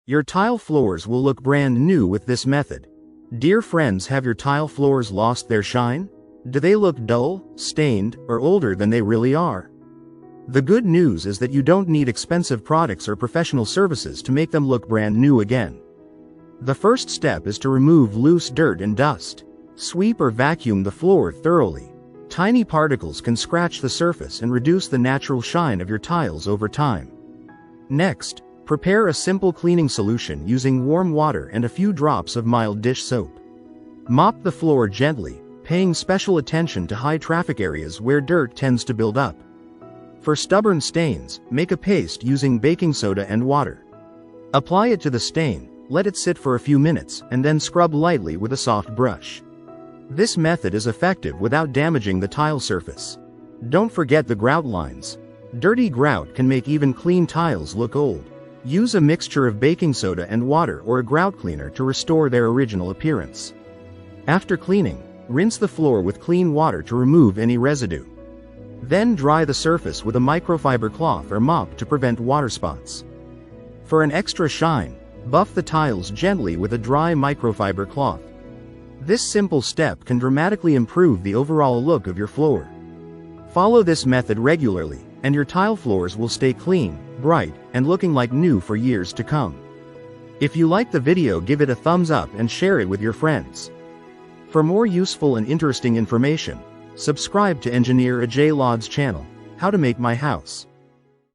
Your tile floors will look brand new with this method. Dear friends, have your tile floors lost their shine? Do they look dull, stained, or older than they really are? The good news is that you don't need expensive products or professional services to make them look brand new again. The first step is to remove loose dirt and dust. Sweep or vacuum the floor thoroughly. Tiny particles can scratch the surface and reduce the natural shine of your tiles over time. Next, prepare a simple cleaning solution using warm water and a few drops of mild dish soap. Mop the floor gently, paying special attention to high traffic areas where dirt tends to build up. For stubborn stains, make a paste using baking soda and water. Apply it to the stain, let it sit for a few minutes, and then scrub lightly with a soft brush. This method is effective without damaging the tile surface. Don't forget the grout lines. Dirty grout can make even clean tiles look old. Use a mixture of baking soda and water or a grout cleaner to restore their original appearance. After cleaning, rinse the floor with clean water to remove any residue. Then dry the surface with a microfiber cloth or mop to prevent water spots. For an extra shine, buff the tiles gently with a dry microfiber cloth. This simple step can dramatically improve the overall look of your floor. Follow this method regularly, and your tile floors will stay clean, bright, and looking like new for years to come. If you like the video, give it a thumbs up and share it with your friends. For more useful and interesting information, subscribe to Engineer Ajay Lod's channel, How to Make My House.